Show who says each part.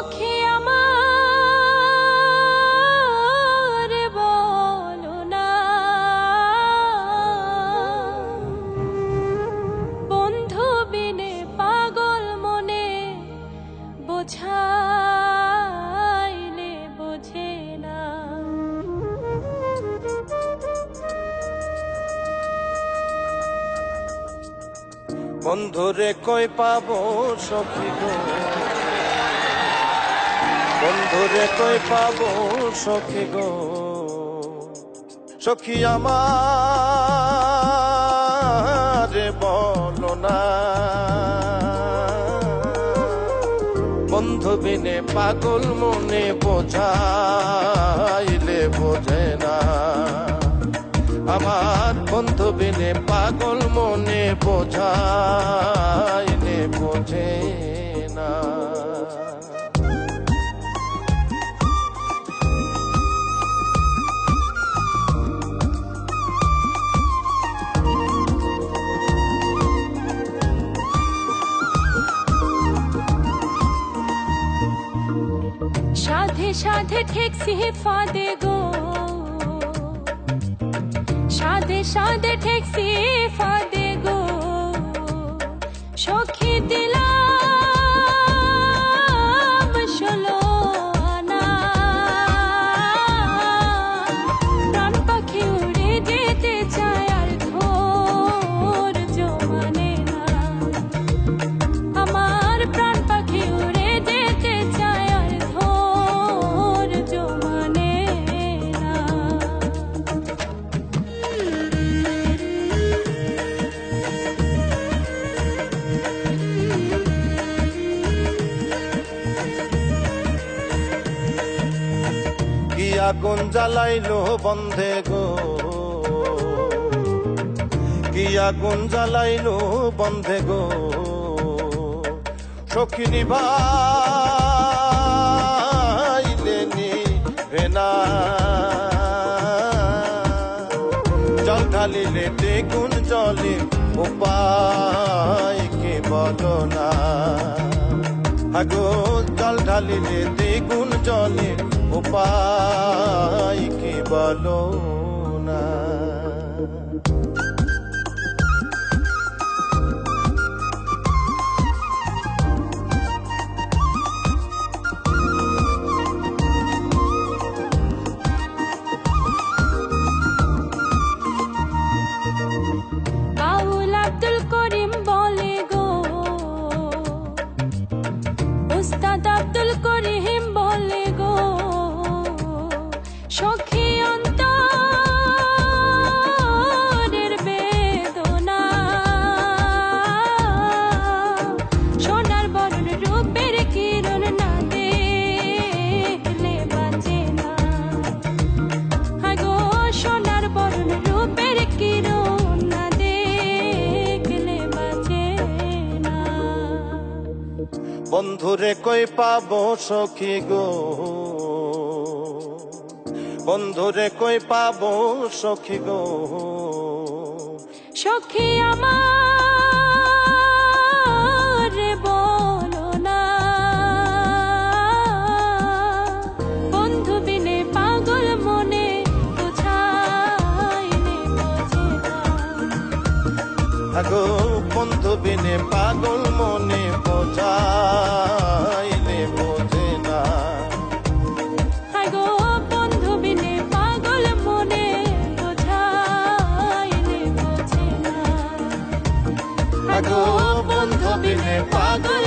Speaker 1: সখী আমার বলো না, বন্ধু বিনে পাগল মনে বোঝাইলে বোঝে না।
Speaker 2: বন্ধুরে কই পাবো সখী গো, বন্ধুরে কই পাবো সখী গো, সখী আমার বলো না, বন্ধু বিনে পাগল মনে বোঝাইলে বোঝে না। আমার বন্ধু বিনে পাগল মনে বোঝাইলে বোঝে না।
Speaker 1: সাধে সাধে ঠেকছি ফাঁদে গো, সাধে সাধে ঠেকছি ফাঁদে গো, সখী দিলাম ষোলো আনা, প্রাণ পাখি উড়ে যেতে চায় আর ধৈর্য মানে না। আমার প্রাণ পাখি উড়ে যেতে চায় আর ধৈর্য মানে না।
Speaker 2: কি আগুন জ্বালাইলো বন্ধে গো, কি আগুন জ্বালাইলো বন্ধে গো, সখী নিভাইলে নিভে না। জল ঢালিলে দ্বিগুণ জলে উপায় কি বলো না। আগো জল ঢালিলে দ্বিগুণ জলে উপায় কি বলো না।
Speaker 1: বাউল আব্দুল করিম বলে গো, উস্তাদ আব্দুল করিম বলে গো, সখী অন্তরের বেদনা, সোনার বরণ রূপের কিরণ না দেখলে বাঁচে না। আগো সোনার বরণ রূপের কিরণ না দেখলে বাঁচে না।
Speaker 2: বন্ধুরে কই পাবো সখী গো, বন্ধুরে কই পাবো সখী গো,
Speaker 1: সখী আমার বলো না, বন্ধু বিনে পাগল মনে বোঝাইলে বোঝে না।
Speaker 2: আগো বন্ধু বিনে পাগল মনে বোঝাইলে বোঝে না।
Speaker 1: আগো বন্ধু বিনে পাগল মনে বোঝাইলে বোঝে না।
Speaker 2: আগো বন্ধু বিনে পাগল